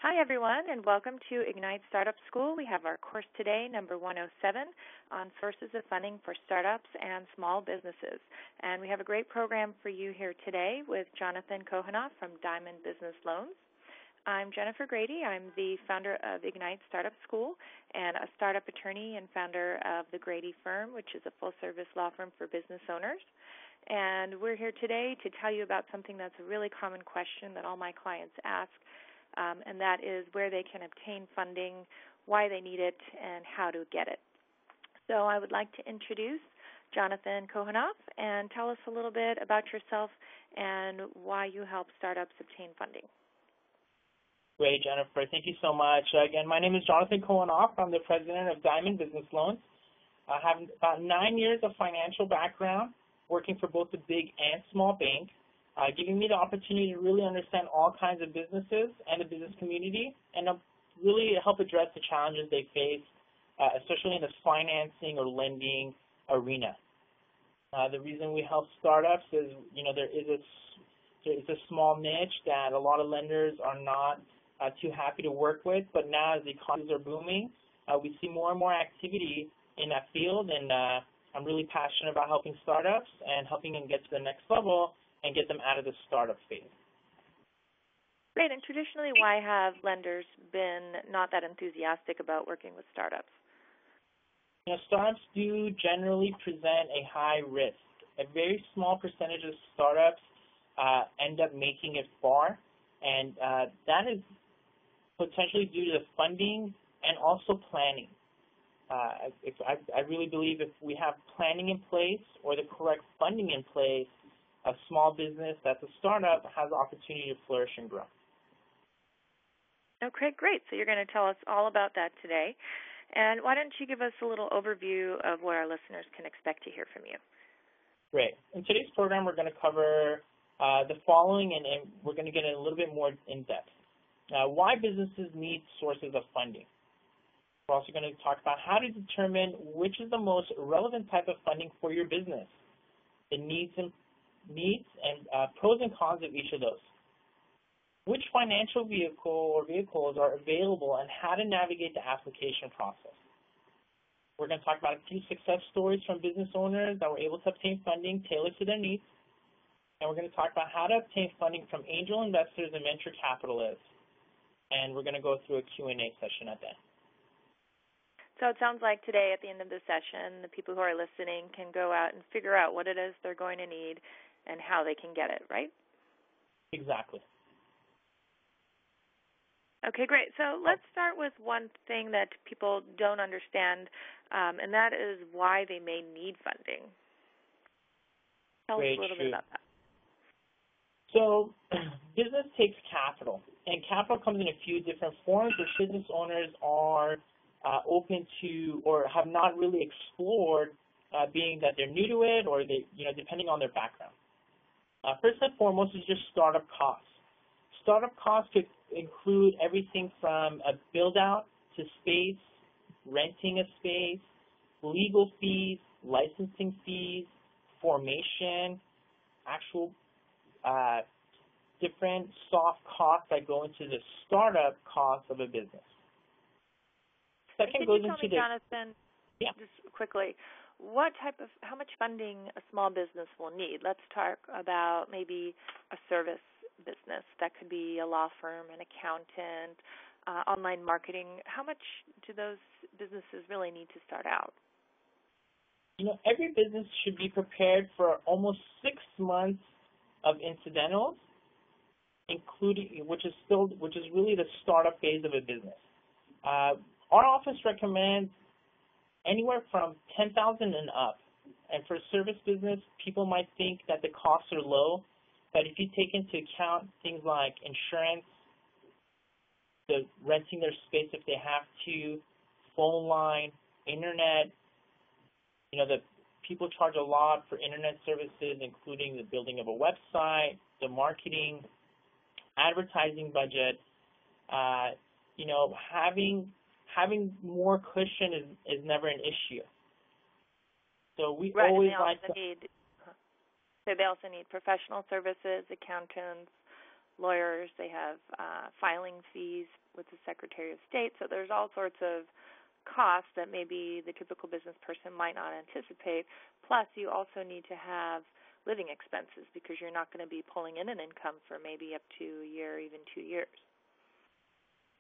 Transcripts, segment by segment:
Hi, everyone, and welcome to Ignite Startup School. We have our course today, number 107, on sources of funding for startups and small businesses. And we have a great program for you here today with Jonthan Kohanoff from Diamond Business Loans. I'm Jennifer Grady. I'm the founder of Ignite Startup School and a startup attorney and founder of the Grady firm, which is a full-service law firm for business owners. And we're here today to tell you about something that's a really common question that all my clients ask, and that is where they can obtain funding, why they need it, and how to get it. So I would like to introduce Jonthan Kohanoff and tell us a little bit about yourself and why you help startups obtain funding. Great, Jennifer. Thank you so much. Again, my name is Jonthan Kohanoff. I'm the president of Diamond Business Loans. I have about 9 years of financial background working for both the big and small bank, giving me the opportunity to really understand all kinds of businesses and the business community and really help address the challenges they face, especially in the financing or lending arena. The reason we help startups is, there is a small niche that a lot of lenders are not too happy to work with, but now as the economies are booming, we see more and more activity in that field, and I'm really passionate about helping startups and helping them get to the next level and get them out of the startup phase. Great. And traditionally, why have lenders been not that enthusiastic about working with startups? Startups do generally present a high risk. A very small percentage of startups end up making it far, and that is potentially due to the funding and also planning. I really believe if we have planning in place or the correct funding in place, a small business that's a startup has the opportunity to flourish and grow. Okay, great. So you're going to tell us all about that today. And why don't you give us a little overview of what our listeners can expect to hear from you? Great. In today's program, we're going to cover the following, and we're going to get a little bit more in depth. Why businesses need sources of funding. We're also going to talk about how to determine which is the most relevant type of funding for your business, the needs and pros and cons of each of those. Which financial vehicle or vehicles are available and how to navigate the application process. We're going to talk about a few success stories from business owners that were able to obtain funding tailored to their needs. And we're going to talk about how to obtain funding from angel investors and venture capitalists. And we're going to go through a Q&A session at the end. So it sounds like today at the end of the session, the people who are listening can go out and figure out what it is they're going to need and how they can get it, right? Exactly. Okay, great. So let's start with one thing that people don't understand, and that is why they may need funding. Tell us a little bit about that. So business takes capital, and capital comes in a few different forms which business owners are open to or have not really explored, being that they're new to it or they, depending on their background. First and foremost is just startup costs. Startup costs could include everything from a build-out to space, renting a space, legal fees, licensing fees, formation, actual different soft costs that go into the startup cost of a business. Second goes into the. Jonthan, just quickly, how much funding a small business will need? Let's talk about maybe a service business. That could be a law firm, an accountant, online marketing. How much do those businesses really need to start out? Every business should be prepared for almost 6 months of incidentals, including which is really the startup phase of a business. Our office recommends anywhere from $10,000 and up. And for a service business, people might think that the costs are low, but if you take into account things like insurance, the renting their space if they have to, phone line, internet, the people charge a lot for internet services, including the building of a website, the marketing, advertising budget. Having more cushion is never an issue. So we always like to. So they also need professional services, accountants, lawyers, they have filing fees with the Secretary of State. So there's all sorts of costs that maybe the typical business person might not anticipate. Plus, you also need to have living expenses because you're not going to be pulling in an income for maybe up to a year, even 2 years.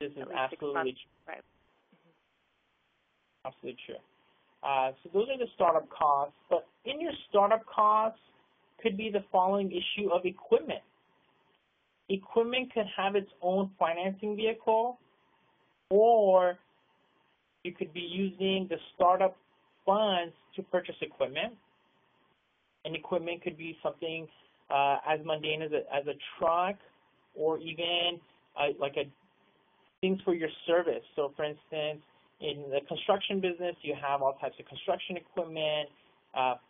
This is absolutely true. Right. Absolutely true. So those are the startup costs. But in your startup costs could be the following issue of equipment. Equipment could have its own financing vehicle, or you could be using the startup funds to purchase equipment. And equipment could be something as mundane as a truck, or even things for your service. So, for instance, in the construction business, you have all types of construction equipment.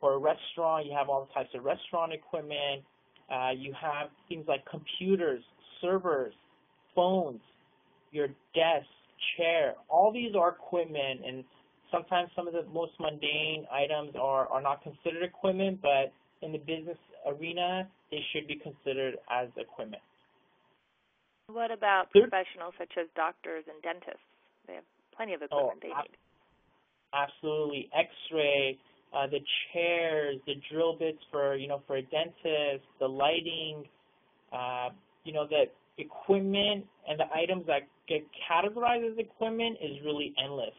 For a restaurant, you have all types of restaurant equipment. You have things like computers, servers, phones, your desk, chair. All these are equipment, and sometimes some of the most mundane items are not considered equipment, but in the business arena, they should be considered as equipment. What about professionals such as doctors and dentists? They have plenty of equipment they need. Absolutely. X-ray, the chairs, the drill bits for a dentist, the lighting, the equipment and the items that get categorized as equipment is really endless.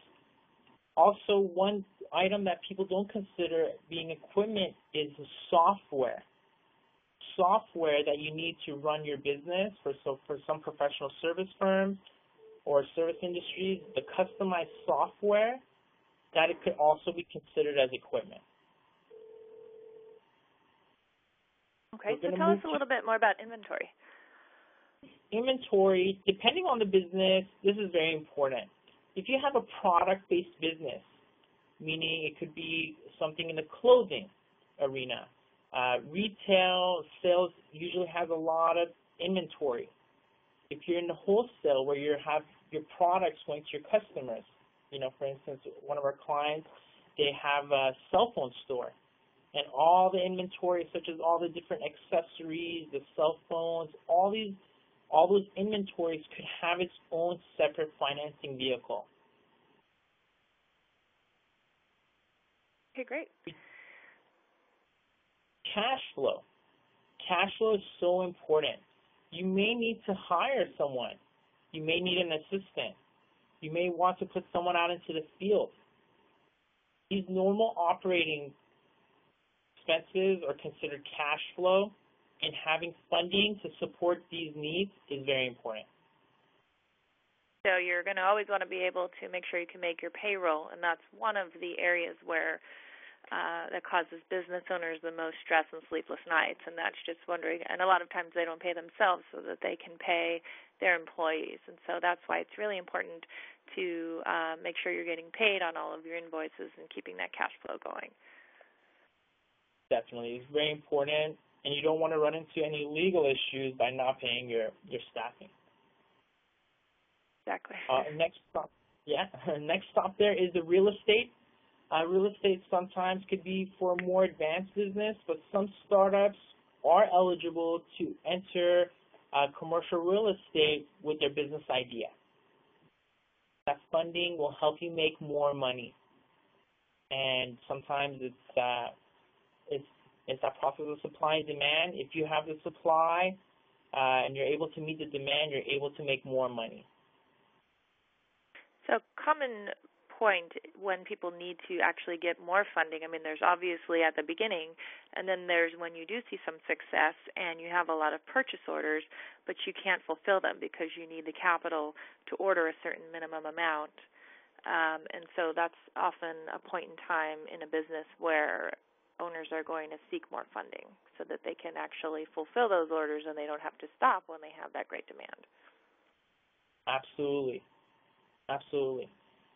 Also, one item that people don't consider being equipment is the software. Software that you need to run your business for some professional service firms or service industries, the customized software, that it could also be considered as equipment. Okay, so tell us a little bit more about inventory. Inventory, depending on the business, this is very important. If you have a product-based business, meaning it could be something in the clothing arena, retail sales usually has a lot of inventory. If you're in the wholesale where you have your products going to your customers, for instance, one of our clients, they have a cell phone store, and all the inventory, such as all the different accessories, the cell phones, all those inventories could have its own separate financing vehicle. Okay, great. Cash flow. Cash flow is so important. You may need to hire someone. You may need an assistant. You may want to put someone out into the field. These normal operating expenses are considered cash flow, and having funding to support these needs is very important. So you're going to always want to be able to make sure you can make your payroll, and that's one of the areas where that causes business owners the most stress and sleepless nights, and that's just wondering, and a lot of times they don't pay themselves so that they can pay their employees, and so that's why it's really important to make sure you're getting paid on all of your invoices and keeping that cash flow going. Definitely. It's very important, and you don't want to run into any legal issues by not paying your staffing. Exactly. Next stop there is the real estate. Real estate sometimes could be for a more advanced business, but some startups are eligible to enter commercial real estate with their business idea. That funding will help you make more money, and sometimes it's that process of supply and demand. If you have the supply and you're able to meet the demand, you're able to make more money. So common point when people need to actually get more funding, I mean, there's obviously at the beginning, and then there's when you do see some success and you have a lot of purchase orders, but you can't fulfill them because you need the capital to order a certain minimum amount. And so that's often a point in time in a business where owners are going to seek more funding so that they can actually fulfill those orders and they don't have to stop when they have that great demand. Absolutely. Absolutely.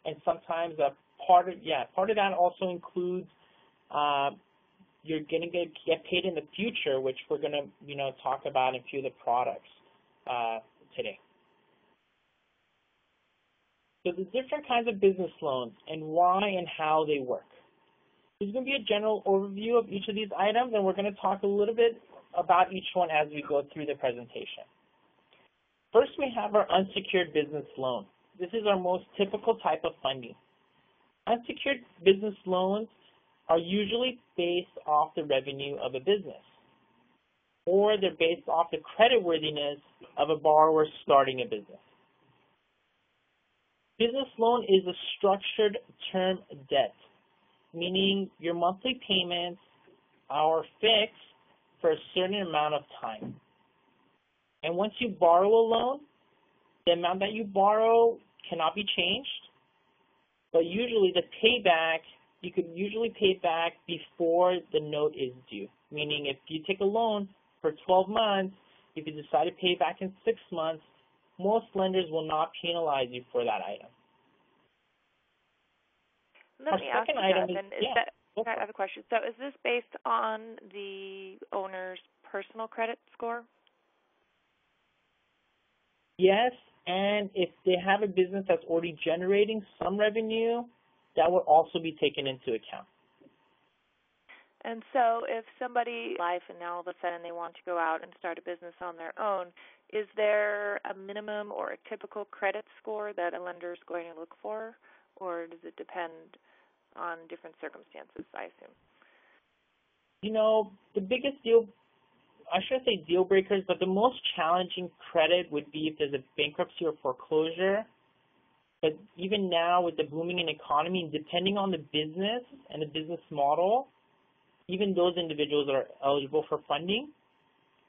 And sometimes part of that also includes you're going to get paid in the future, which we're going to talk about in a few of the products today. So the different kinds of business loans and why and how they work. There's going to be a general overview of each of these items, and we're going to talk a little bit about each one as we go through the presentation. First, we have our unsecured business loan. This is our most typical type of funding. Unsecured business loans are usually based off the revenue of a business, or they're based off the creditworthiness of a borrower starting a business. Business loan is a structured term debt, meaning your monthly payments are fixed for a certain amount of time. And once you borrow a loan, the amount that you borrow cannot be changed, but usually the payback, you could usually pay back before the note is due. Meaning if you take a loan for 12 months, if you decide to pay back in 6 months, most lenders will not penalize you for that item. Let me ask you that. I have a question. So is this based on the owner's personal credit score? Yes, and if they have a business that's already generating some revenue, that will also be taken into account. And so if somebody life and now all of a sudden they want to go out and start a business on their own, is there a minimum or a typical credit score that a lender is going to look for, or does it depend on different circumstances, I assume? You know, the biggest I shouldn't say deal breakers, but the most challenging credit would be if there's a bankruptcy or foreclosure. But even now with the booming economy, depending on the business and the business model, even those individuals are eligible for funding.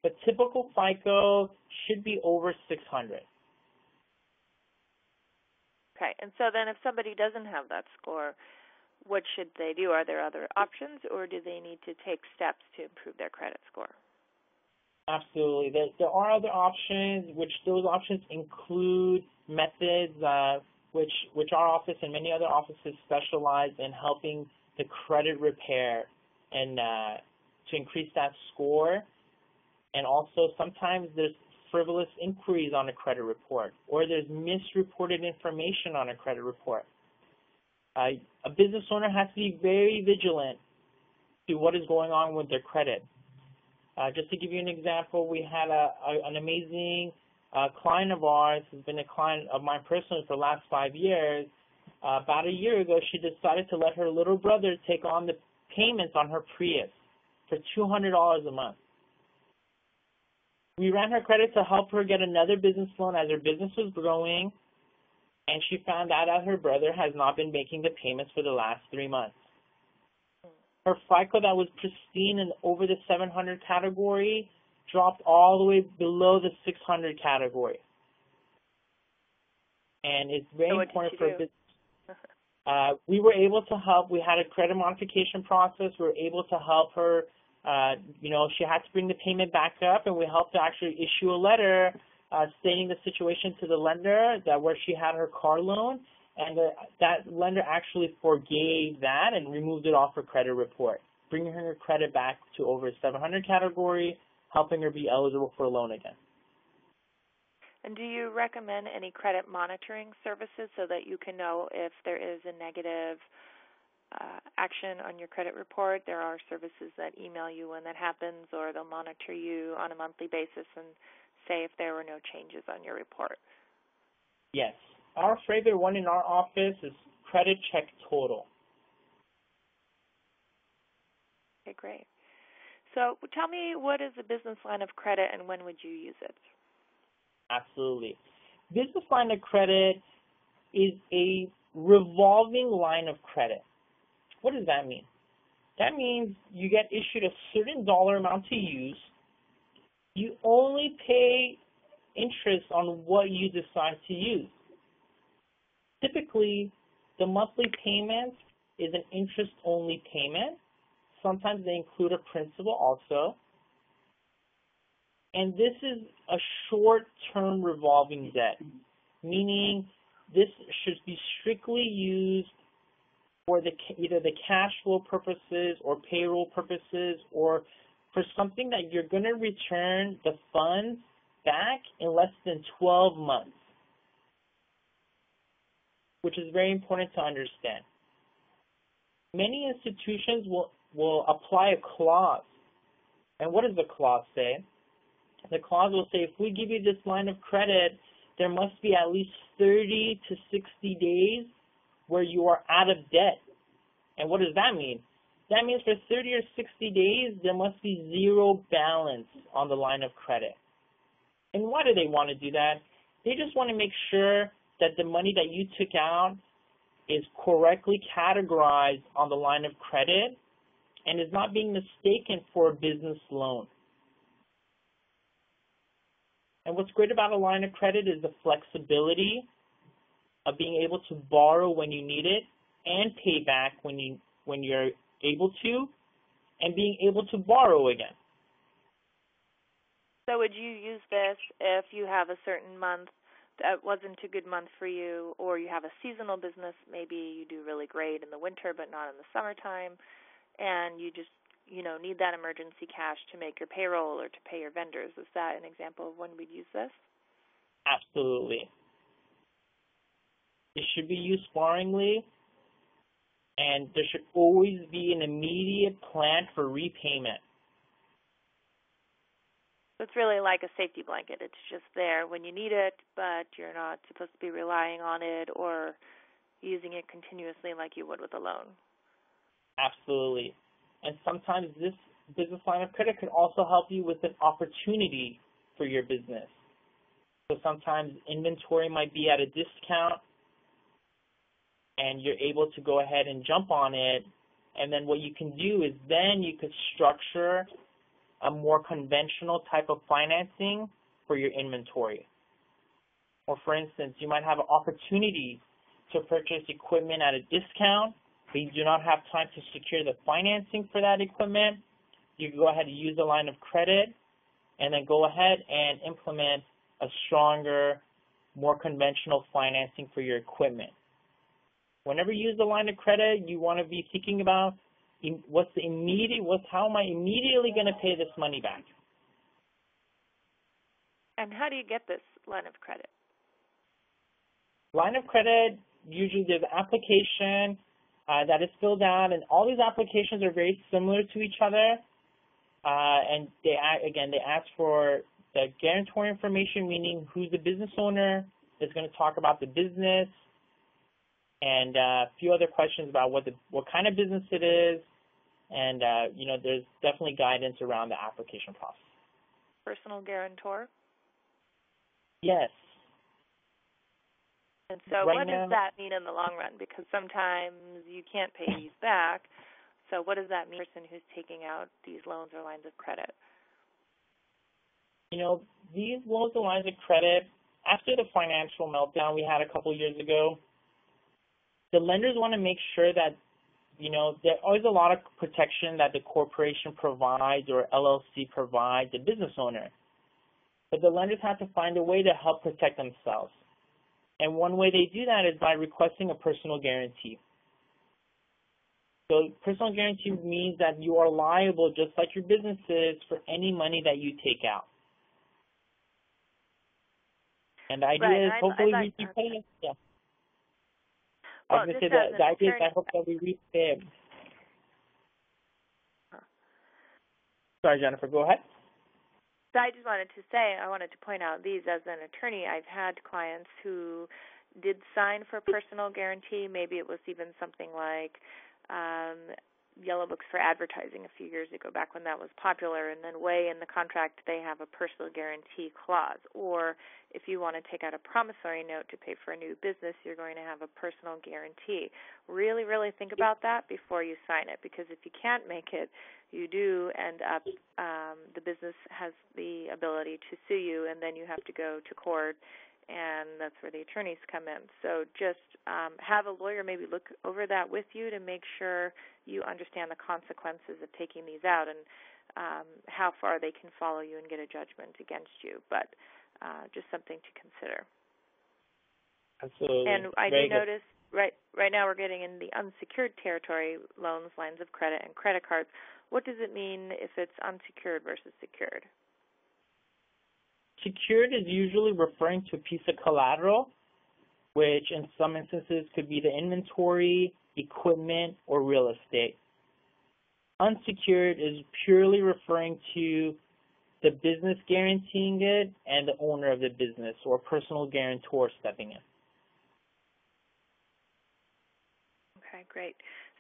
But typical FICO should be over 600. Okay, and so then if somebody doesn't have that score, what should they do? Are there other options, or do they need to take steps to improve their credit score? Absolutely. There are other options, which those options include methods which our office and many other offices specialize in helping the credit repair and to increase that score. And also sometimes there's frivolous inquiries on a credit report, or there's misreported information on a credit report. A business owner has to be very vigilant to what is going on with their credit. Just to give you an example, we had an amazing client of ours who's been a client of mine personally for the last 5 years. About a year ago, she decided to let her little brother take on the payments on her Prius for $200 a month. We ran her credit to help her get another business loan as her business was growing, and she found out that her brother has not been making the payments for the last 3 months. Her FICO that was pristine and over the 700 category dropped all the way below the 600 category. And it's very important for business. We were able to help. We had a credit modification process. We were able to help her. She had to bring the payment back up, and we helped to actually issue a letter stating the situation to the lender that where she had her car loan. And that lender actually forgave that and removed it off her credit report, bringing her credit back to over 700 category, helping her be eligible for a loan again. And do you recommend any credit monitoring services so that you can know if there is a negative action on your credit report? There are services that email you when that happens, or they'll monitor you on a monthly basis and say if there were no changes on your report. Yes. Our favorite one in our office is Credit Check Total. Okay, great. So tell me, what is a business line of credit and when would you use it? Absolutely. Business line of credit is a revolving line of credit. What does that mean? That means you get issued a certain dollar amount to use. You only pay interest on what you decide to use. Typically, the monthly payment is an interest-only payment. Sometimes they include a principal also. And this is a short-term revolving debt, meaning this should be strictly used for either the cash flow purposes or payroll purposes, or for something that you're going to return the funds back in less than 12 months. Which is very important to understand. Many institutions will apply a clause. And what does the clause say? the clause will say, if we give you this line of credit, there must be at least 30 to 60 days where you are out of debt. And what does that mean? That means for 30 or 60 days, there must be zero balance on the line of credit. And why do they want to do that? They just want to make sure that the money that you took out is correctly categorized on the line of credit and is not being mistaken for a business loan. And what's great about a line of credit is the flexibility of being able to borrow when you need it and pay back when you're able to, and being able to borrow again. So would you use this if you have a certain month that wasn't a good month for you, or you have a seasonal business, maybe you do really great in the winter but not in the summertime, and you just need that emergency cash to make your payroll or to pay your vendors? Is that an example of when we'd use this? Absolutely. It should be used sparingly, and there should always be an immediate plan for repayment. It's really like a safety blanket. It's just there when you need it, but you're not supposed to be relying on it or using it continuously like you would with a loan. Absolutely. And sometimes this business line of credit could also help you with an opportunity for your business. So sometimes inventory might be at a discount, and you're able to go ahead and jump on it. And then what you can do is then you could structure a more conventional type of financing for your inventory. Or for instance, you might have an opportunity to purchase equipment at a discount, but you do not have time to secure the financing for that equipment. You can go ahead and use a line of credit and then go ahead and implement a stronger, more conventional financing for your equipment. Whenever you use the line of credit, you want to be thinking about how am I immediately going to pay this money back? And how do you get this line of credit? Line of credit, usually there's an application that is filled out, and all these applications are very similar to each other. And they ask for the guarantor information, meaning who's the business owner. It's going to talk about the business, and a few other questions about what kind of business it is, and there's definitely guidance around the application process. Personal guarantor? Yes. And so what does that mean in the long run? Because sometimes you can't pay these back. So what does that mean for the person who's taking out these loans or lines of credit? These loans and lines of credit, after the financial meltdown we had a couple years ago, the lenders want to make sure that, there's always a lot of protection that the corporation provides or LLC provides the business owner. But the lenders have to find a way to help protect themselves. And one way they do that is by requesting a personal guarantee. So personal guarantee means that you are liable, just like your business is, for any money that you take out. And the idea is hopefully we keep paying it. Yeah. Well, I was going to say the idea is I hope that we repay it. Sorry, Jennifer, go ahead. So I just wanted to point out these as an attorney. I've had clients who did sign for personal guarantee. Maybe it was even something like Yellow Books for advertising a few years ago, back when that was popular, and then way in the contract they have a personal guarantee clause. Or if you want to take out a promissory note to pay for a new business, you're going to have a personal guarantee. Really, really think about that before you sign it, because if you can't make it, you do end up, the business has the ability to sue you, and then you have to go to court, and that's where the attorneys come in. So just have a lawyer maybe look over that with you to make sure you understand the consequences of taking these out and how far they can follow you and get a judgment against you. But just something to consider. Absolutely. And I do notice right now we're getting in the unsecured territory, loans, lines of credit, and credit cards. What does it mean if it's unsecured versus secured? Secured is usually referring to a piece of collateral, which in some instances could be the inventory, equipment, or real estate. Unsecured is purely referring to the business guaranteeing it, and the owner of the business or personal guarantor stepping in. Okay, great.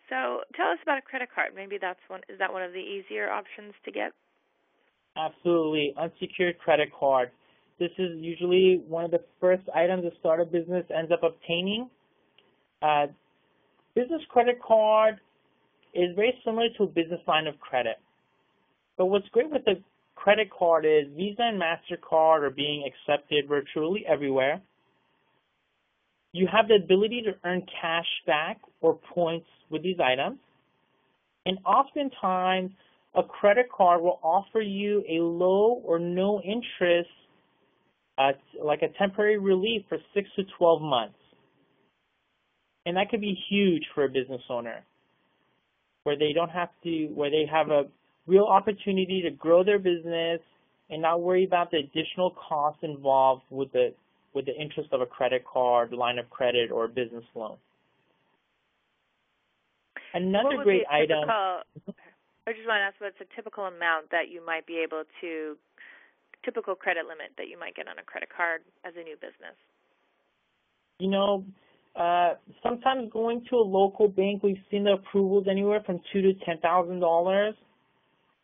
So tell us about a credit card. Maybe is that one of the easier options to get? Absolutely. Unsecured credit card. This is usually one of the first items a startup business ends up obtaining. Business credit card is very similar to a business line of credit. But what's great with the credit card is Visa and MasterCard are being accepted virtually everywhere. You have the ability to earn cash back or points with these items. And oftentimes, a credit card will offer you a low or no interest, like a temporary relief for 6 to 12 months. And that could be huge for a business owner, where they have a real opportunity to grow their business and not worry about the additional costs involved with the interest of a credit card, line of credit, or a business loan. Another great item. I just want to ask, what's a typical amount that you might be able to, typical credit limit that you might get on a credit card as a new business? You know, sometimes going to a local bank, we've seen the approvals anywhere from $2,000 to $10,000.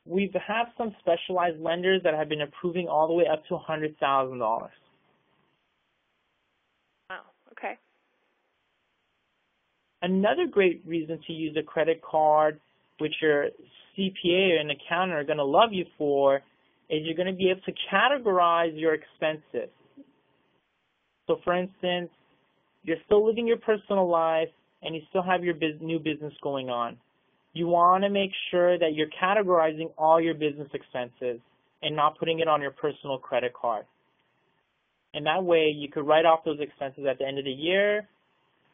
We've had some specialized lenders that have been approving all the way up to $100,000. Wow, okay. Another great reason to use a credit card, which your CPA or an accountant are going to love you for, is you're going to be able to categorize your expenses. So, for instance, you're still living your personal life and you still have your new business going on. You want to make sure that you're categorizing all your business expenses and not putting it on your personal credit card. And that way you could write off those expenses at the end of the year.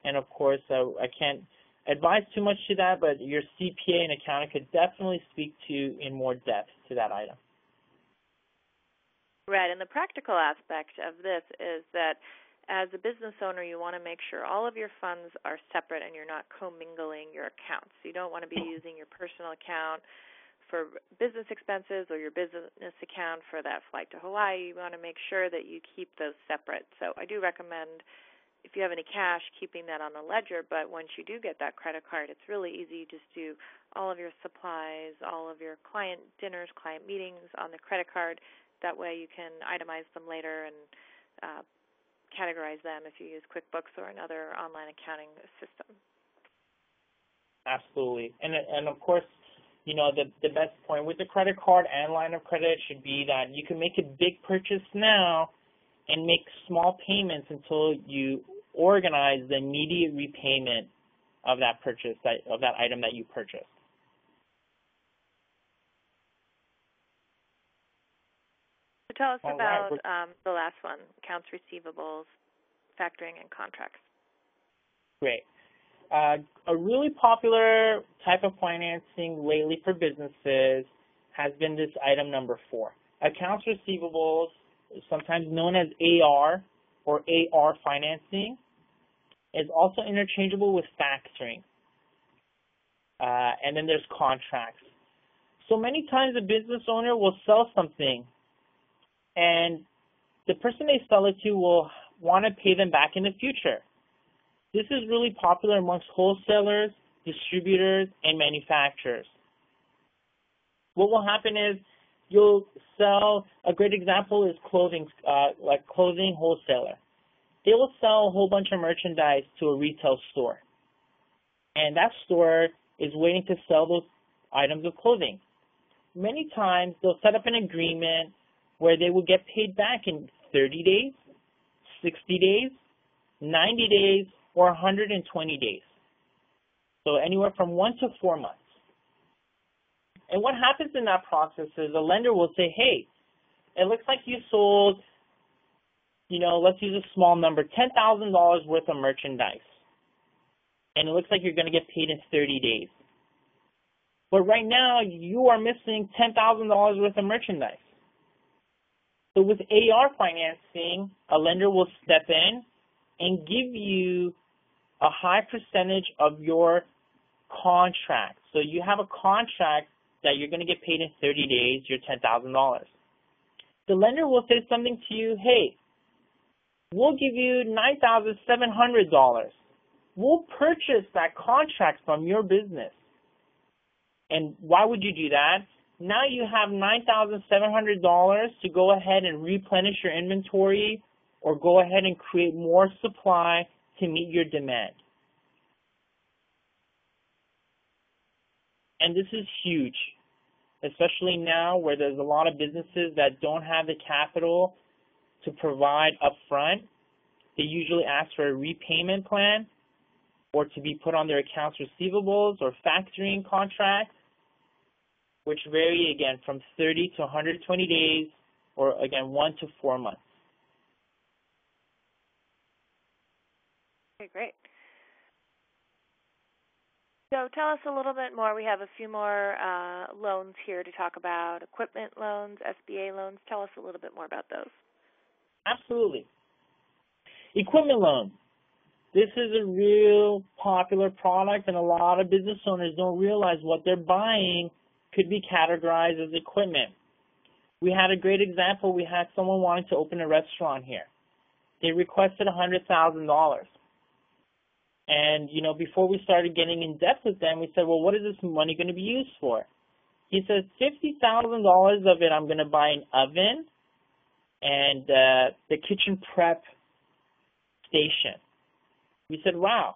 And of course, I can't advise too much to that, but your CPA and accountant could definitely speak to in more depth to that item. Right, and the practical aspect of this is that as a business owner, you want to make sure all of your funds are separate and you're not commingling your accounts. You don't want to be using your personal account for business expenses or your business account for that flight to Hawaii. You want to make sure that you keep those separate. So I do recommend, if you have any cash, keeping that on a ledger, but once you do get that credit card, it's really easy. You just do all of your supplies, all of your client dinners, client meetings on the credit card. That way you can itemize them later and categorize them if you use QuickBooks or another online accounting system. Absolutely. And of course, you know, the best point with the credit card and line of credit should be that you can make a big purchase now and make small payments until you organize the immediate repayment of that purchase, of that item that you purchased. So tell us about the last one, accounts receivables, factoring, and contracts. Great. A really popular type of financing lately for businesses has been this item number 4. Accounts receivables, sometimes known as AR or AR financing, is also interchangeable with factoring. And then there's contracts. So many times a business owner will sell something and the person they sell it to will want to pay them back in the future. This is really popular amongst wholesalers, distributors, and manufacturers. What will happen is you'll sell, a great example is clothing, like clothing wholesaler. They will sell a whole bunch of merchandise to a retail store. And that store is waiting to sell those items of clothing. Many times they'll set up an agreement where they will get paid back in 30 days, 60 days, 90 days, or 120 days. So anywhere from 1 to 4 months. And what happens in that process is the lender will say, hey, it looks like you sold, let's use a small number, $10,000 worth of merchandise. And it looks like you're going to get paid in 30 days. But right now, you are missing $10,000 worth of merchandise. So with AR financing, a lender will step in and give you a high percentage of your contract. So you have a contract that you're going to get paid in 30 days, your $10,000. the lender will say something to you, hey, we'll give you $9,700. We'll purchase that contract from your business. And why would you do that? Now you have $9,700 to go ahead and replenish your inventory or go ahead and create more supply to meet your demand. And this is huge, especially now where there's a lot of businesses that don't have the capital to provide upfront. They usually ask for a repayment plan or to be put on their accounts receivables or factoring contracts, which vary, again, from 30 to 120 days or, again, 1 to 4 months. Okay, great. So tell us a little bit more. We have a few more loans here to talk about, equipment loans, SBA loans. Tell us a little bit more about those. Absolutely. Equipment loans. This is a real popular product, and a lot of business owners don't realize what they're buying could be categorized as equipment. We had a great example. We had someone wanting to open a restaurant here. They requested $100,000. And, you know, before we started getting in depth with them, we said, well, what is this money going to be used for? He says, $50,000 of it I'm going to buy an oven and the kitchen prep station. We said, wow.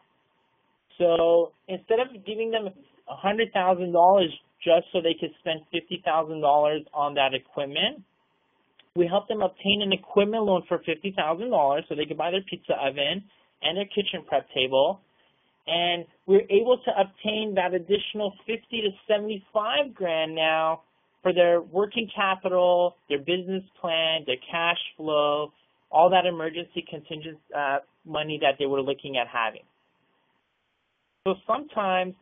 So instead of giving them $100,000 just so they could spend $50,000 on that equipment, we helped them obtain an equipment loan for $50,000 so they could buy their pizza oven and their kitchen prep table, and we're able to obtain that additional $50 to $75,000 now for their working capital, their business plan, their cash flow, all that emergency contingent money that they were looking at having. So sometimes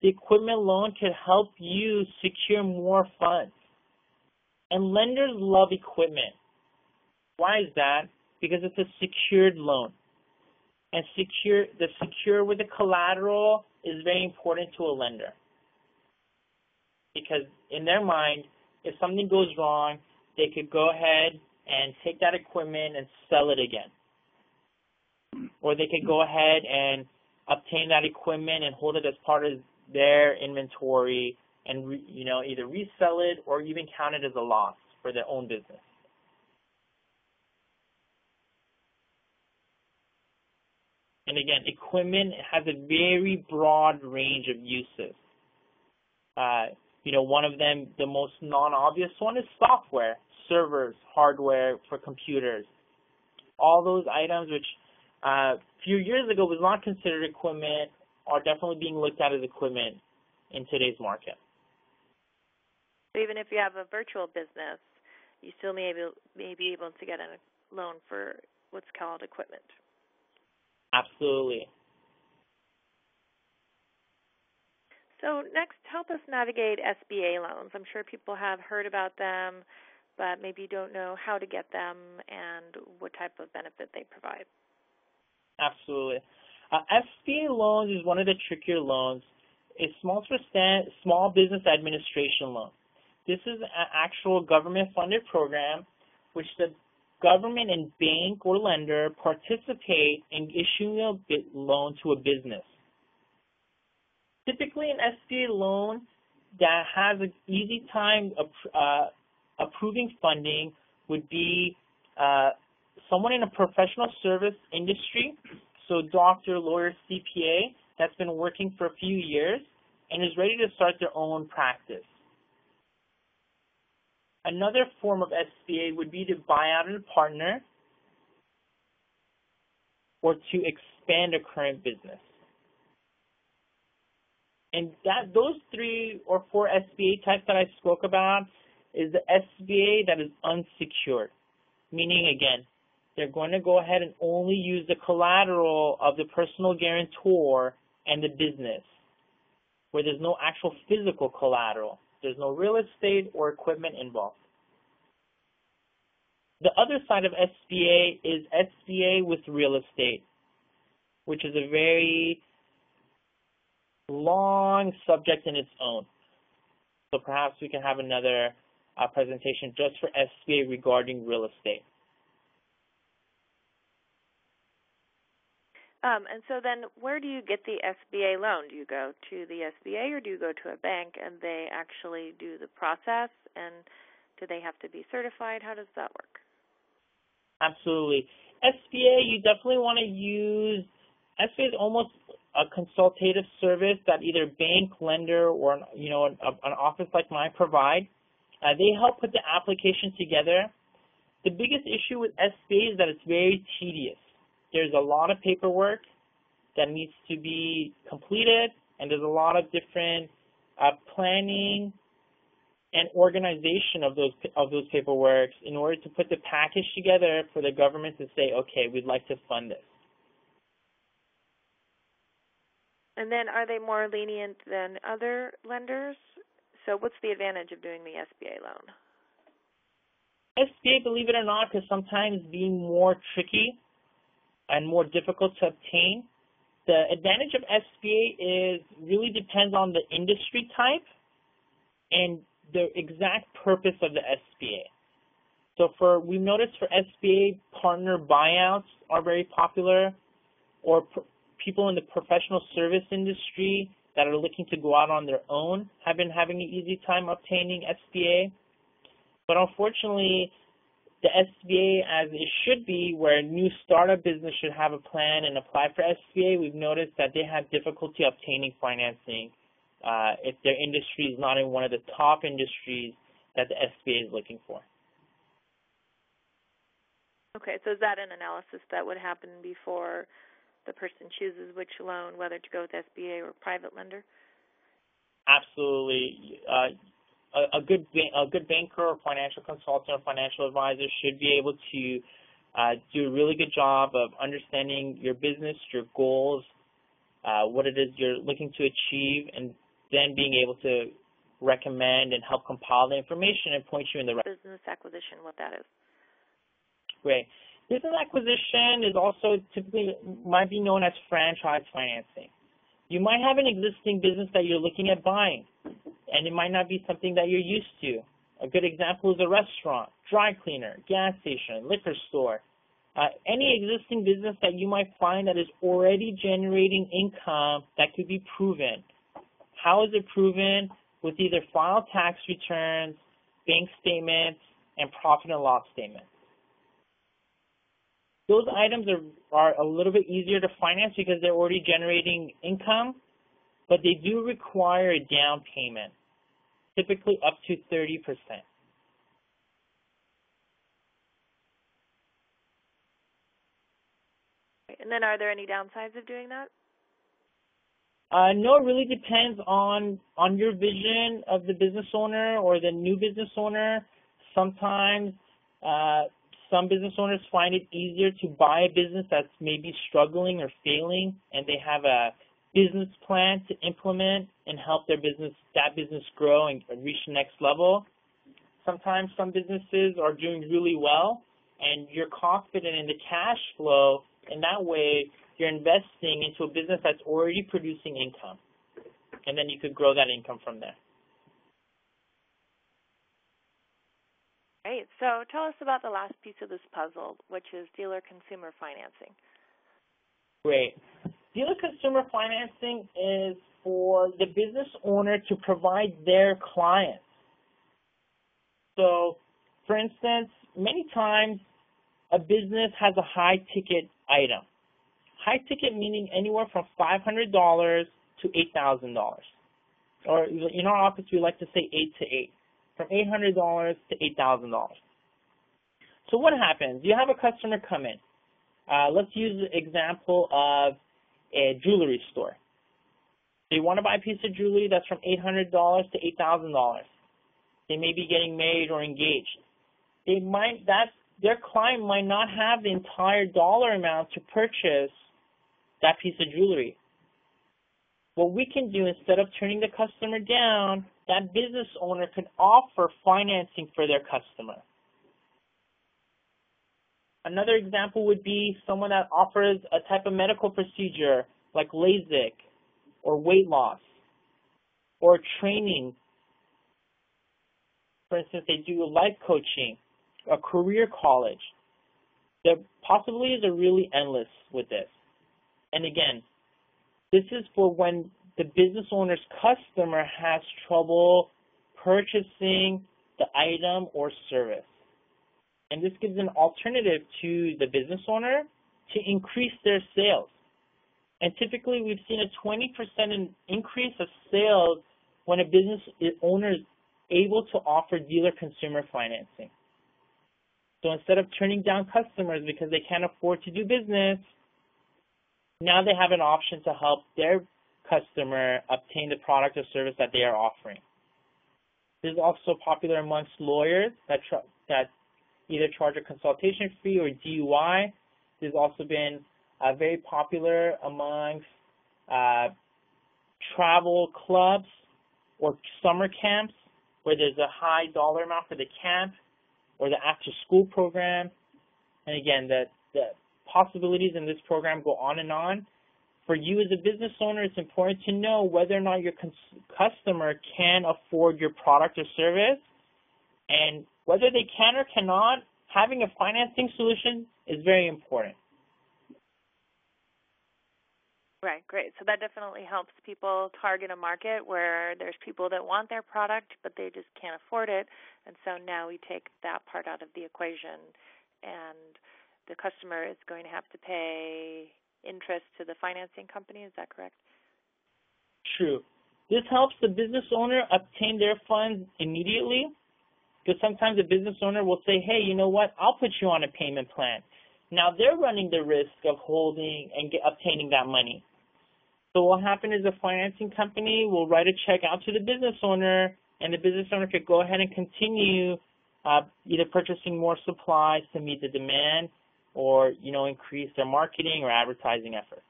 the equipment loan can help you secure more funds. And lenders love equipment. Why is that? Because it's a secured loan. And secure with the collateral is very important to a lender. Because in their mind, if something goes wrong, they could go ahead and take that equipment and sell it again. Or they could go ahead and obtain that equipment and hold it as part of their inventory and either resell it or even count it as a loss for their own business. And again, equipment has a very broad range of uses. One of them, the most non-obvious one, is software, servers, hardware for computers. All those items which a few years ago was not considered equipment are definitely being looked at as equipment in today's market. So even if you have a virtual business, you still may be able to get a loan for what's called equipment. Absolutely. So next, help us navigate SBA loans. I'm sure people have heard about them, but maybe don't know how to get them and what type of benefit they provide. Absolutely. SBA loans is one of the trickier loans. It's small business administration loan. This is an actual government-funded program which the government and bank or lender participate in issuing a loan to a business. Typically, an SBA loan that has an easy time approving funding would be someone in a professional service industry, so doctor, lawyer, CPA, that's been working for a few years and is ready to start their own practice. Another form of SBA would be to buy out a partner or to expand a current business. And those 3 or 4 SBA types that I spoke about is the SBA that is unsecured, meaning, again, they're going to go ahead and only use the collateral of the personal guarantor and the business, where there's no actual physical collateral. There's no real estate or equipment involved. The other side of SBA is SBA with real estate, which is a very long subject in its own. So perhaps we can have another presentation just for SBA regarding real estate. And so then where do you get the SBA loan? Do you go to the SBA or do you go to a bank and they actually do the process? And do they have to be certified? How does that work? Absolutely. SBA, you definitely want to use, SBA is almost a consultative service that either bank, lender, or an office like mine provide. They help put the application together. The biggest issue with SBA is that it's very tedious. There's a lot of paperwork that needs to be completed, and there's a lot of different planning and organization of those paperwork in order to put the package together for the government to say, okay, we'd like to fund this. And then are they more lenient than other lenders? So what's the advantage of doing the SBA loan? SBA, believe it or not, can sometimes be more tricky and more difficult to obtain. The advantage of SBA is really depends on the industry type and the exact purpose of the SBA. So we've noticed for SBA, partner buyouts are very popular, or people in the professional service industry that are looking to go out on their own have been having an easy time obtaining SBA. But unfortunately, the SBA, as it should be, where a new startup business should have a plan and apply for SBA, we've noticed that they have difficulty obtaining financing if their industry is not in one of the top industries that the SBA is looking for. Okay, so is that an analysis that would happen before the person chooses which loan, whether to go with SBA or private lender? Absolutely. A good banker or financial consultant or financial advisor should be able to do a really good job of understanding your business, your goals, what it is you're looking to achieve, and then being able to recommend and help compile the information and point you in the right business acquisition, what that is. Great. Business acquisition is also typically might be known as franchise financing. You might have an existing business that you're looking at buying, and it might not be something that you're used to. A good example is a restaurant, dry cleaner, gas station, liquor store. Any existing business that you might find that is already generating income that could be proven. How is it proven? With either filed tax returns, bank statements, and profit and loss statements. Those items are a little bit easier to finance because they're already generating income, but they do require a down payment, typically up to 30%. And then are there any downsides of doing that? No, it really depends on your vision of the business owner or the new business owner. Sometimes some business owners find it easier to buy a business that's maybe struggling or failing, and they have a business plan to implement and help that business grow and reach the next level. Sometimes some businesses are doing really well, and you're confident in the cash flow, and that way you're investing into a business that's already producing income, and then you could grow that income from there. Great. So tell us about the last piece of this puzzle, which is dealer consumer financing. Great. Dealer consumer financing is for the business owner to provide their clients. So, for instance, many times a business has a high-ticket item. High-ticket meaning anywhere from $500 to $8,000. Or in our office, we like to say 8 to 8. From $800 to $8,000. So what happens? You have a customer come in. Let's use the example of a jewelry store. They want to buy a piece of jewelry that's from $800 to $8,000. They may be getting married or engaged. Their client might not have the entire dollar amount to purchase that piece of jewelry. What we can do, instead of turning the customer down, that business owner could offer financing for their customer. Another example would be someone that offers a type of medical procedure like LASIK or weight loss or training. for instance, they do life coaching, a career college. The possibilities are really endless with this. And again, this is for when the business owner's customer has trouble purchasing the item or service. And this gives an alternative to the business owner to increase their sales. And typically, we've seen a 20% increase of sales when a business owner is able to offer dealer consumer financing. So instead of turning down customers because they can't afford to do business, now they have an option to help their customer obtain the product or service that they are offering. This is also popular amongst lawyers that either charge a consultation fee or DUI. This has also been very popular amongst travel clubs or summer camps where there's a high dollar amount for the camp or the after-school program. And again, the possibilities in this program go on and on. For you as a business owner, it's important to know whether or not your customer can afford your product or service, and whether they can or cannot, having a financing solution is very important. Right, great. So that definitely helps people target a market where there's people that want their product, but they just can't afford it. And so now we take that part out of the equation, and the customer is going to have to pay interest to the financing company. Is that correct? True. This helps the business owner obtain their funds immediately, because sometimes a business owner will say, hey, you know what, I'll put you on a payment plan. Now they're running the risk of holding and obtaining that money. So what will happen is the financing company will write a check out to the business owner, and the business owner could go ahead and continue either purchasing more supplies to meet the demand or, increase their marketing or advertising efforts.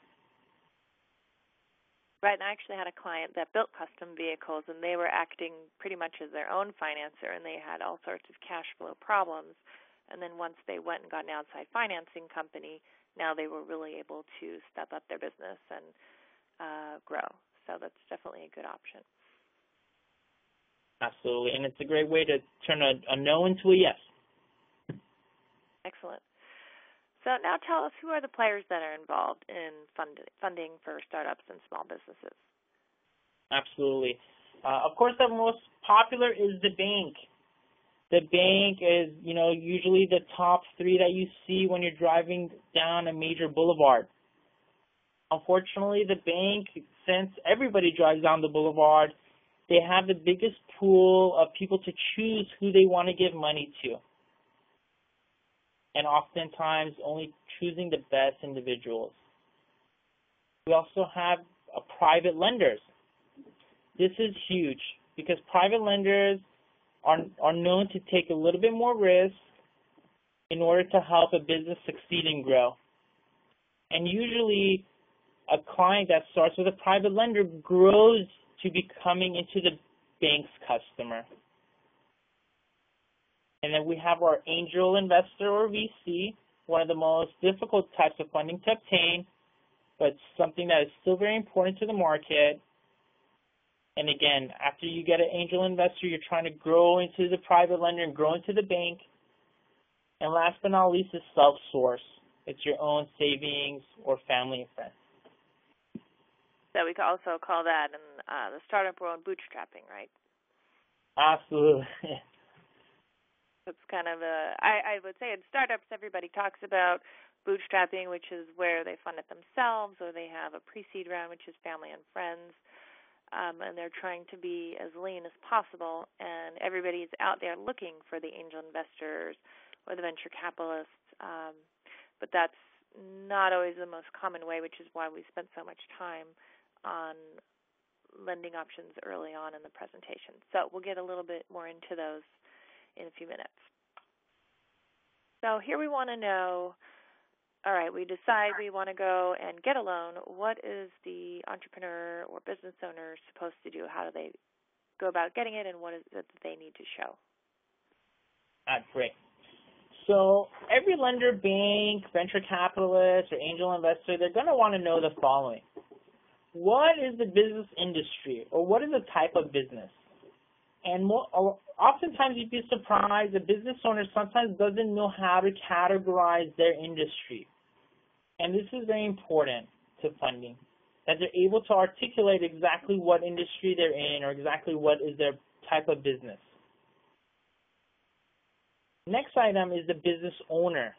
Right, and I actually had a client that built custom vehicles, and they were acting pretty much as their own financer, and they had all sorts of cash flow problems. And then once they went and got an outside financing company, now they were really able to step up their business and grow. So that's definitely a good option. Absolutely, and it's a great way to turn a no into a yes. Excellent. So now tell us, who are the players that are involved in funding for startups and small businesses? Absolutely. Of course, the most popular is the bank. The bank is, usually the top three that you see when you're driving down a major boulevard. Unfortunately, the bank, since everybody drives down the boulevard, they have the biggest pool of people to choose who they want to give money to. And oftentimes only choosing the best individuals. We also have private lenders. This is huge because private lenders are known to take a little bit more risk in order to help a business succeed and grow. And usually a client that starts with a private lender grows to becoming into the bank's customer. And then we have our angel investor or VC, one of the most difficult types of funding to obtain, but something that is still very important to the market. And again, after you get an angel investor, you're trying to grow into the private lender and grow into the bank. And last but not least is self-source. It's your own savings or family and friends. So we could also call that in the startup world bootstrapping, right? Absolutely. It's kind of I would say in startups, everybody talks about bootstrapping, which is where they fund it themselves, or they have a pre-seed round, which is family and friends, and they're trying to be as lean as possible, and everybody's out there looking for the angel investors or the venture capitalists, but that's not always the most common way, which is why we spent so much time on lending options early on in the presentation. So we'll get a little bit more into those in a few minutes. So here we want to know, all right, we decide we want to go and get a loan. What is the entrepreneur or business owner supposed to do? How do they go about getting it, and what is it that they need to show? Great. So every lender, bank, venture capitalist, or angel investor, they're going to want to know the following. What is the business industry, or what is the type of business? And oftentimes you'd be surprised, a business owner sometimes doesn't know how to categorize their industry. And this is very important to funding, that they're able to articulate exactly what industry they're in or exactly what is their type of business. Next item is the business owner,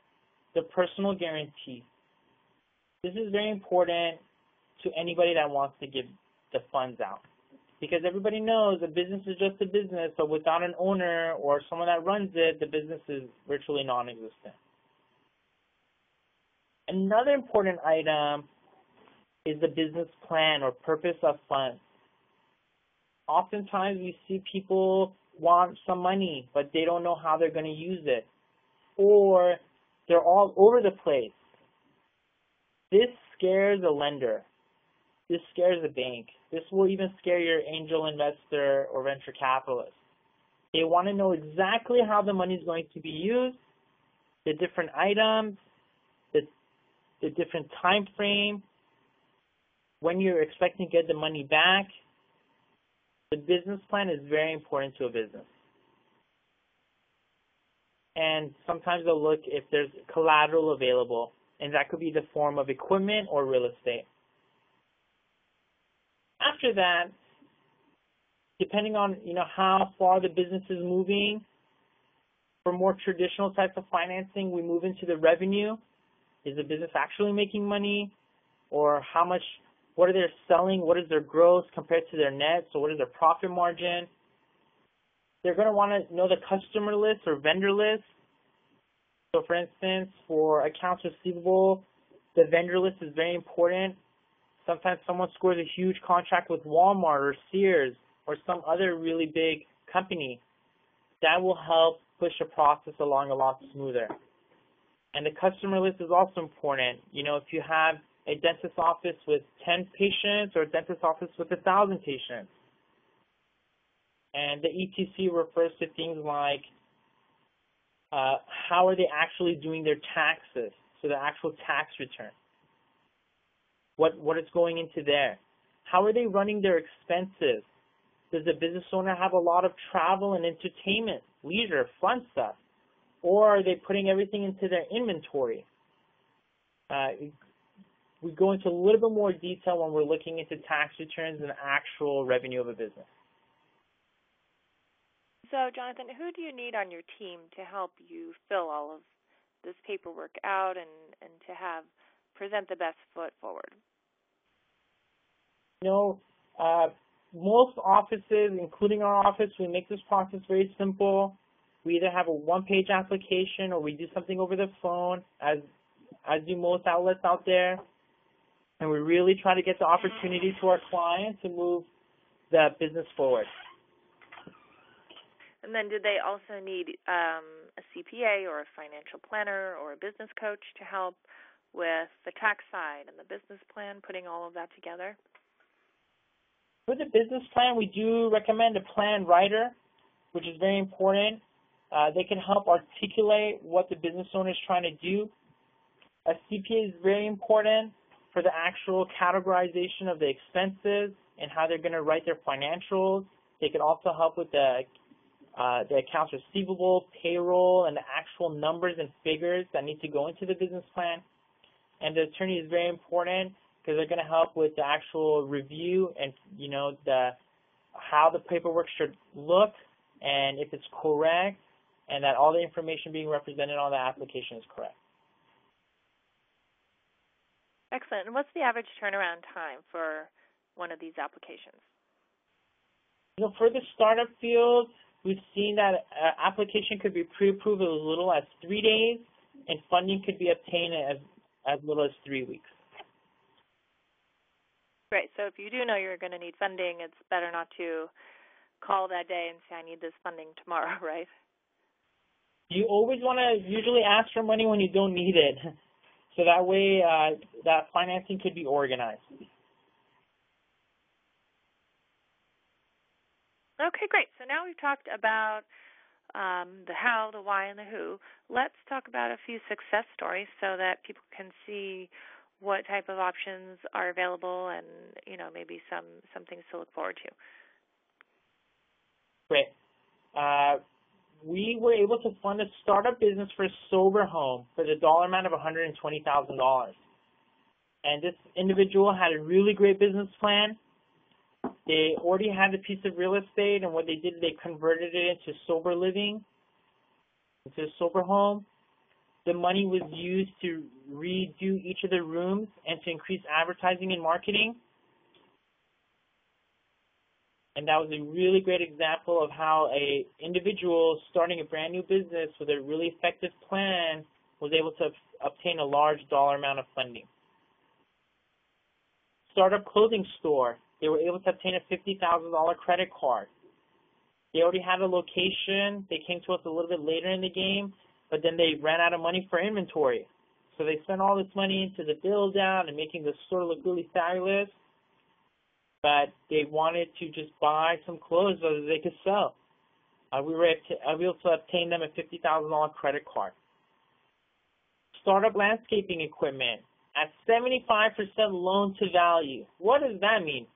the personal guarantee. This is very important to anybody that wants to give the funds out, because everybody knows a business is just a business, but without an owner or someone that runs it, the business is virtually non-existent. Another important item is the business plan or purpose of funds. Oftentimes we see people want some money, but they don't know how they're going to use it, or they're all over the place. This scares a lender. This scares a bank. This will even scare your angel investor or venture capitalist. They want to know exactly how the money is going to be used, the different items, the different time frame, when you're expecting to get the money back. The business plan is very important to a business. And sometimes they'll look if there's collateral available, and that could be the form of equipment or real estate. After that, depending on how far the business is moving, for more traditional types of financing, we move into the revenue. Is the business actually making money? Or what are they selling? What is their gross compared to their net? So what is their profit margin? They're going to want to know the customer list or vendor list. So for instance, for accounts receivable, the vendor list is very important. Sometimes someone scores a huge contract with Walmart or Sears or some other really big company. That will help push the process along a lot smoother. And the customer list is also important. If you have a dentist office with 10 patients or a dentist office with 1,000 patients. And the ETC refers to things like how are they actually doing their taxes, so the actual tax return. What is going into there? How are they running their expenses? Does the business owner have a lot of travel and entertainment, leisure, fun stuff? Or are they putting everything into their inventory? We go into a little bit more detail when we're looking into tax returns and actual revenue of a business. So, Jonthan, who do you need on your team to help you fill all of this paperwork out and to present the best foot forward? Most offices, including our office, we make this process very simple. We either have a one-page application or we do something over the phone, as do most outlets out there. And we really try to get the opportunity to our clients to move the business forward. And then do they also need a CPA or a financial planner or a business coach to help with the tax side and the business plan, putting all of that together? For the business plan, we do recommend a plan writer, which is very important. They can help articulate what the business owner is trying to do. A CPA is very important for the actual categorization of the expenses and how they're going to write their financials. They can also help with the accounts receivable, payroll, and the actual numbers and figures that need to go into the business plan. And the attorney is very important because they're going to help with the actual review and, how the paperwork should look and if it's correct and that all the information being represented on the application is correct. Excellent. And what's the average turnaround time for one of these applications? For the startup field, we've seen that application could be pre-approved as little as 3 days, and funding could be obtained as little as 3 weeks. Great. So if you do know you're going to need funding, it's better not to call that day and say, I need this funding tomorrow, right? You always want to usually ask for money when you don't need it. So that way that financing could be organized. Okay, great. So now we've talked about the how, the why, and the who. Let's talk about a few success stories so that people can see what type of options are available and, maybe some things to look forward to. Great. We were able to fund a startup business for a sober home for the dollar amount of $120,000. And this individual had a really great business plan. They already had a piece of real estate, and what they did, they converted it into sober living, into a sober home. The money was used to redo each of the rooms and to increase advertising and marketing. And that was a really great example of how an individual starting a brand new business with a really effective plan was able to obtain a large dollar amount of funding. Startup clothing store, they were able to obtain a $50,000 credit card. They already had a location. They came to us a little bit later in the game, but then they ran out of money for inventory. So they spent all this money into the build out and making the store look really fabulous. But they wanted to just buy some clothes so that they could sell. We were able to obtain them a $50,000 credit card. Startup landscaping equipment at 75% loan to value. What does that mean?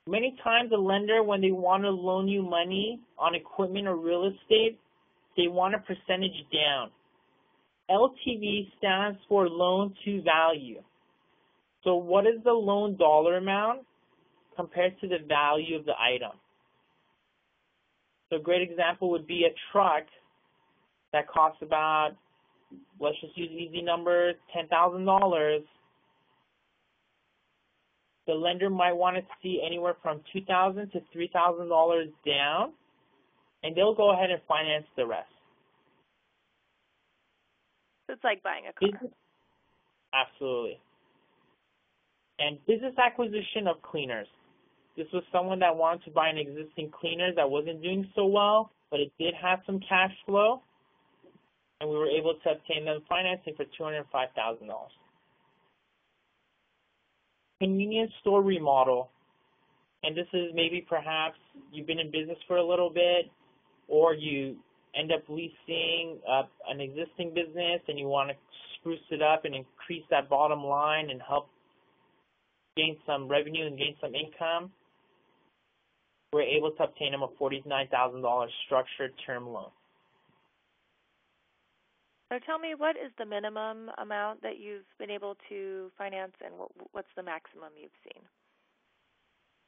Many times a lender, when they want to loan you money on equipment or real estate, they want a percentage down. LTV stands for loan to value. So what is the loan dollar amount compared to the value of the item? So a great example would be a truck that costs about, let's just use easy numbers, $10,000. The lender might want to see anywhere from $2,000 to $3,000 down, and they'll go ahead and finance the rest. So it's like buying a car. Absolutely. And business acquisition of cleaners. This was someone that wanted to buy an existing cleaner that wasn't doing so well, but it did have some cash flow, and we were able to obtain them financing for $205,000. Convenience store remodel, and this is maybe perhaps you've been in business for a little bit, or you end up leasing an existing business and you want to spruce it up and increase that bottom line and help gain some revenue and gain some income. We're able to obtain them a $49,000 structured term loan. So tell me, what is the minimum amount that you've been able to finance, and what's the maximum you've seen?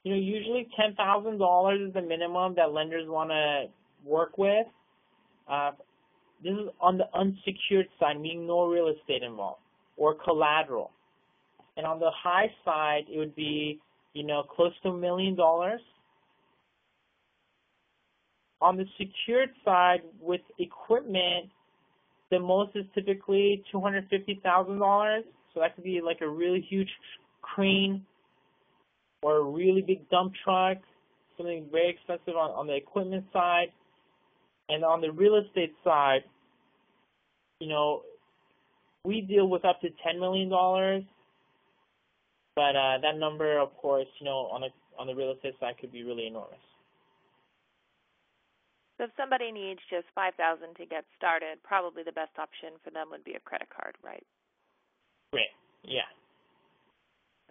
You know, usually $10,000 is the minimum that lenders want to work with. This is on the unsecured side, meaning no real estate involved or collateral. And on the high side, it would be, close to $1 million. On the secured side, with equipment, the most is typically $250,000. So that could be like a really huge crane or a really big dump truck, something very expensive on the equipment side. And on the real estate side, we deal with up to $10 million. But that number, of course, on the real estate side could be really enormous. So if somebody needs just $5,000 to get started, probably the best option for them would be a credit card, right? Great. Yeah.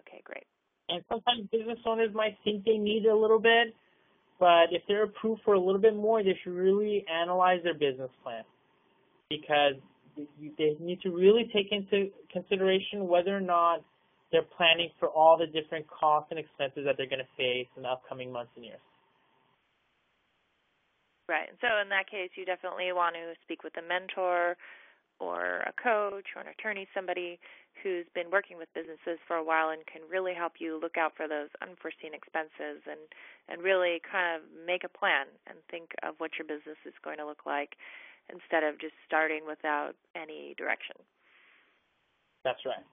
Okay, great. And sometimes business owners might think they need a little bit, but if they're approved for a little bit more, they should really analyze their business plan, because they need to really take into consideration whether or not they're planning for all the different costs and expenses that they're going to face in the upcoming months and years. Right. So in that case, you definitely want to speak with a mentor or a coach or an attorney, somebody who's been working with businesses for a while and can really help you look out for those unforeseen expenses and really kind of make a plan and think of what your business is going to look like instead of just starting without any direction. That's right.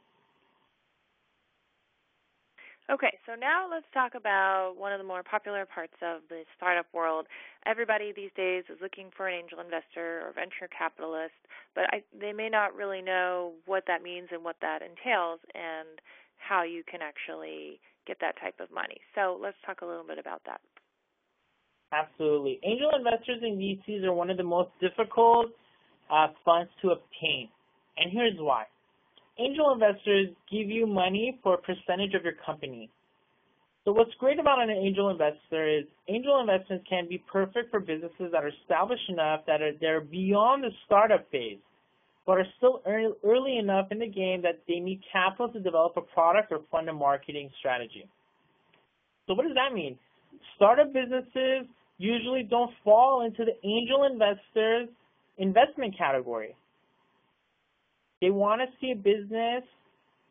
Okay, so now let's talk about one of the more popular parts of the startup world. Everybody these days is looking for an angel investor or venture capitalist, but they may not really know what that means and what that entails and how you can actually get that type of money. So let's talk a little bit about that. Absolutely. Angel investors and VCs are one of the most difficult funds to obtain, and here's why. Angel investors give you money for a percentage of your company. So what's great about an angel investor is angel investments can be perfect for businesses that are established enough that they're beyond the startup phase, but are still early enough in the game that they need capital to develop a product or fund a marketing strategy. So what does that mean? Startup businesses usually don't fall into the angel investors investment category. They want to see a business,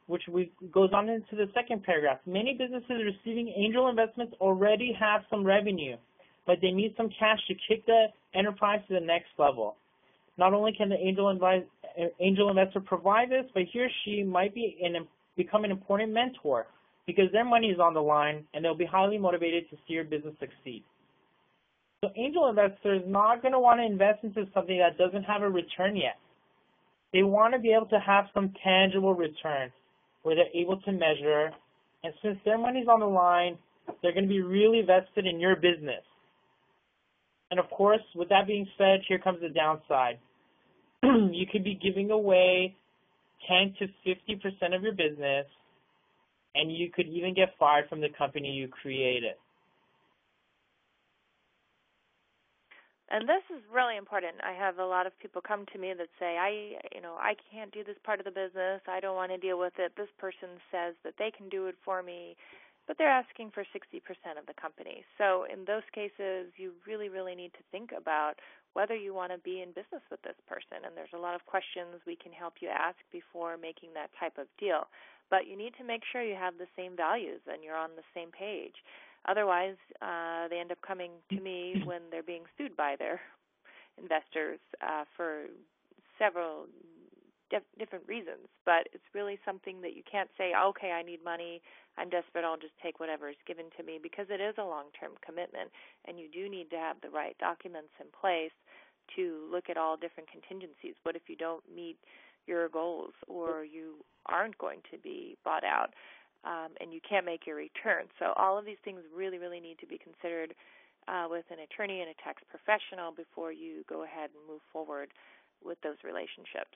which goes on into the second paragraph. Many businesses receiving angel investments already have some revenue, but they need some cash to kick the enterprise to the next level. Not only can the angel investor provide this, but he or she might become an important mentor because their money is on the line and they'll be highly motivated to see your business succeed. So angel investors are not going to want to invest into something that doesn't have a return yet. They want to be able to have some tangible return where they're able to measure, and since their money's on the line, they're going to be really vested in your business. And of course, with that being said, here comes the downside. You could be giving away 10 to 50% of your business, and you could even get fired from the company you created. And this is really important. I have a lot of people come to me that say, I can't do this part of the business. I don't want to deal with it. This person says that they can do it for me, but they're asking for 60% of the company. So in those cases, you really, really need to think about whether you want to be in business with this person. And there's a lot of questions we can help you ask before making that type of deal. But you need to make sure you have the same values and you're on the same page. Otherwise, they end up coming to me when they're being sued by their investors for several different reasons. But it's really something that you can't say, okay, I need money, I'm desperate, I'll just take whatever is given to me, because it is a long-term commitment, and you do need to have the right documents in place to look at all different contingencies. What if you don't meet your goals or you aren't going to be bought out? And you can't make your return. So all of these things really, really need to be considered with an attorney and a tax professional before you go ahead and move forward with those relationships.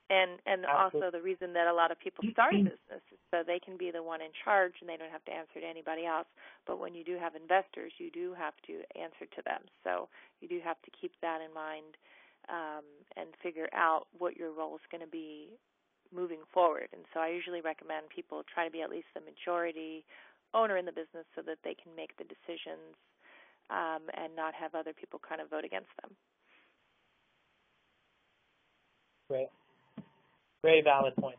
And also the reason that a lot of people start a business is so they can be the one in charge and they don't have to answer to anybody else. But when you do have investors, you do have to answer to them. So you do have to keep that in mind and figure out what your role is going to be moving forward. And so I usually recommend people try to be at least the majority owner in the business so that they can make the decisions and not have other people kind of vote against them. Great. Very valid point.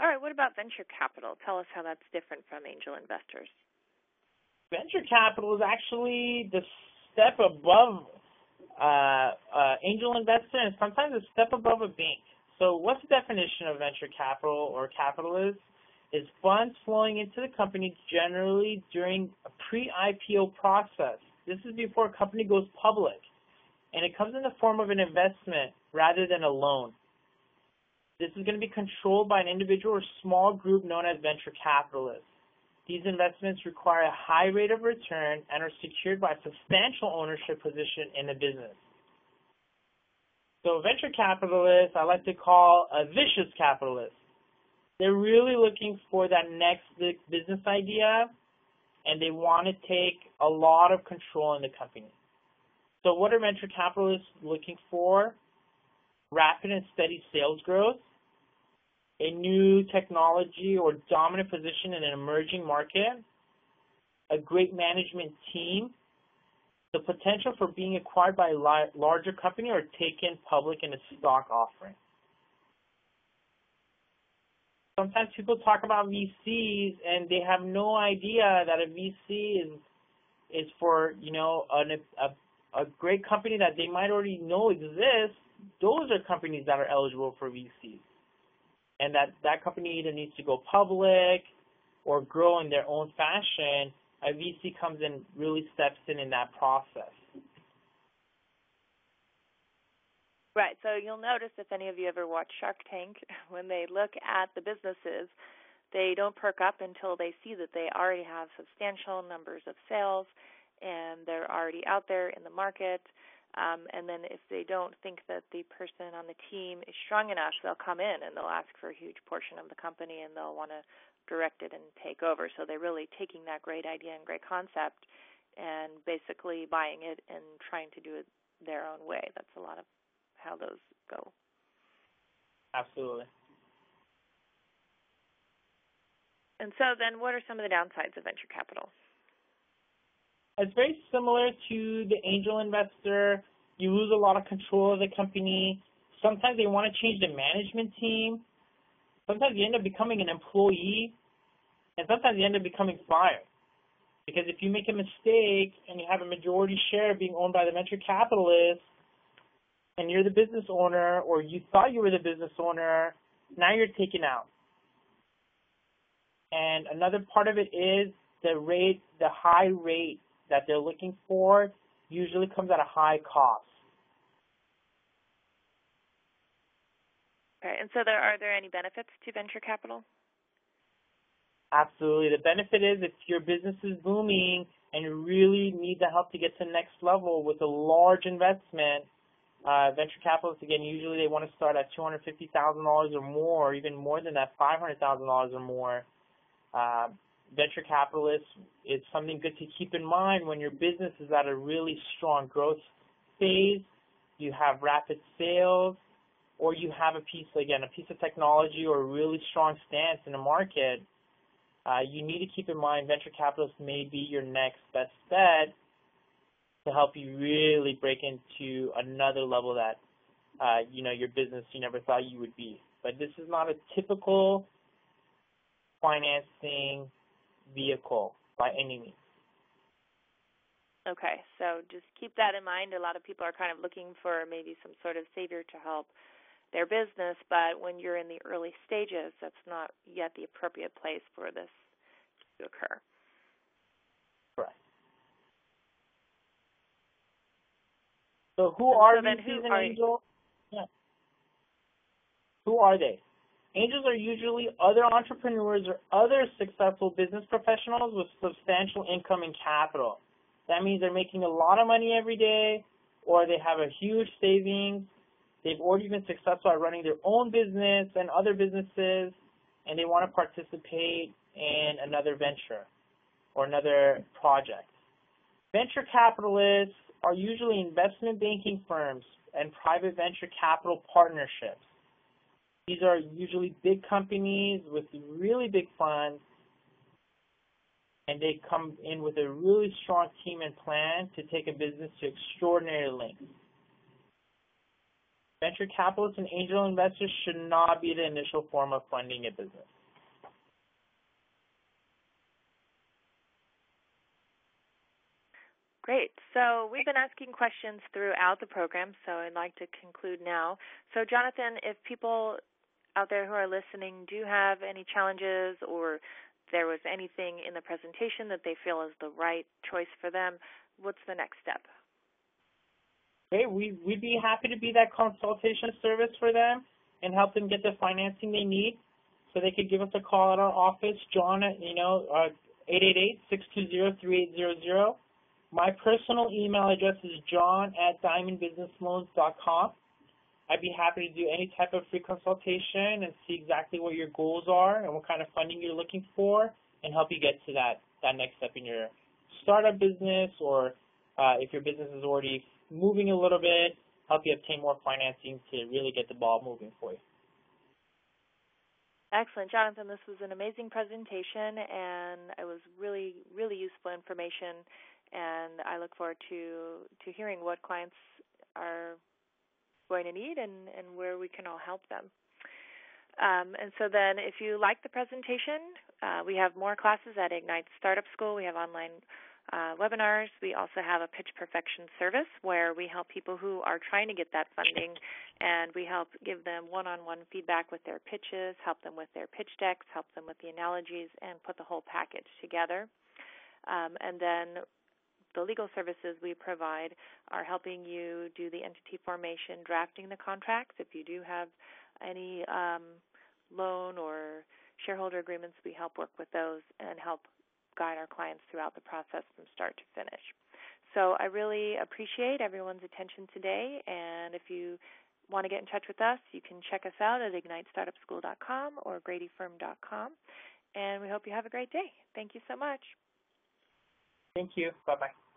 All right, what about venture capital? Tell us how that's different from angel investors. Venture capital is actually the step above angel investor and sometimes a step above a bank. So what's the definition of venture capital or capitalist? Is funds flowing into the company generally during a pre-IPO process. This is before a company goes public, and it comes in the form of an investment rather than a loan. This is going to be controlled by an individual or small group known as venture capitalists. These investments require a high rate of return and are secured by a substantial ownership position in the business. So venture capitalists, I like to call a vicious capitalist. They're really looking for that next big business idea, and they want to take a lot of control in the company. So what are venture capitalists looking for? Rapid and steady sales growth, a new technology or dominant position in an emerging market, a great management team, the potential for being acquired by a larger company or taken public in a stock offering. Sometimes people talk about VCs and they have no idea that a VC is for, a great company that they might already know exists. Those are companies that are eligible for VCs. And that company either needs to go public or grow in their own fashion. A VC comes in, really steps in that process. Right. So you'll notice if any of you ever watch Shark Tank, when they look at the businesses, they don't perk up until they see that they already have substantial numbers of sales and they're already out there in the market. And then if they don't think that the person on the team is strong enough, they'll come in and they'll ask for a huge portion of the company and they'll want to direct it and take over. So they're really taking that great idea and great concept and basically buying it and trying to do it their own way. That's a lot of how those go. Absolutely. And so then what are some of the downsides of venture capital? It's very similar to the angel investor. You lose a lot of control of the company. Sometimes they want to change the management team. Sometimes you end up becoming an employee, and sometimes you end up becoming fired. Because if you make a mistake and you have a majority share being owned by the venture capitalist, and you're the business owner, or you thought you were the business owner, now you're taken out. And another part of it is the high rate that they're looking for usually comes at a high cost. Okay, and so are there any benefits to venture capital? Absolutely. The benefit is if your business is booming and you really need the help to get to the next level with a large investment, venture capitalists, again, usually they want to start at $250,000 or more, or even more than that, $500,000 or more. Venture capitalists, it's something good to keep in mind when your business is at a really strong growth phase, you have rapid sales, or you have a piece of technology or a really strong stance in the market. You need to keep in mind venture capitalists may be your next best bet to help you really break into another level that, your business you never thought you would be. But this is not a typical financing vehicle by any means. Okay, so just keep that in mind. A lot of people are kind of looking for maybe some sort of savior to help their business, but when you're in the early stages, that's not yet the appropriate place for this to occur. Correct. So who are these seasoned angels? Yeah. Who are they? Angels are usually other entrepreneurs or other successful business professionals with substantial income and capital. That means they're making a lot of money every day, or they have a huge savings. They've already been successful at running their own business and other businesses, and they want to participate in another venture or another project. Venture capitalists are usually investment banking firms and private venture capital partnerships. These are usually big companies with really big funds, and they come in with a really strong team and plan to take a business to extraordinary lengths. Venture capitalists and angel investors should not be the initial form of funding a business. Great. So we've been asking questions throughout the program, so I'd like to conclude now. So Jonthan, if people out there who are listening do have any challenges or there was anything in the presentation that they feel is the right choice for them, what's the next step? Okay, we'd be happy to be that consultation service for them and help them get the financing they need. So they could give us a call at our office, John, 888-620-3800. My personal email address is john@diamondbusinessloans.com. I'd be happy to do any type of free consultation and see exactly what your goals are and what kind of funding you're looking for and help you get to that next step in your startup business, or if your business is already moving a little bit, help you obtain more financing to really get the ball moving for you. Excellent. Jonthan, this was an amazing presentation, and it was really, really useful information, and I look forward to hearing what clients are going to need and where we can all help them. And so then if you like the presentation, we have more classes at Ignite Startup School. We have online webinars. We also have a pitch perfection service where we help people who are trying to get that funding, and we help give them one-on-one feedback with their pitches, help them with their pitch decks, help them with the analogies, and put the whole package together. And then the legal services we provide are helping you do the entity formation, drafting the contracts. If you do have any loan or shareholder agreements, we help work with those and help guide our clients throughout the process from start to finish. So I really appreciate everyone's attention today, and if you want to get in touch with us, you can check us out at ignitestartupschool.com or gradyfirm.com, and we hope you have a great day. Thank you so much. Thank you. Bye-bye.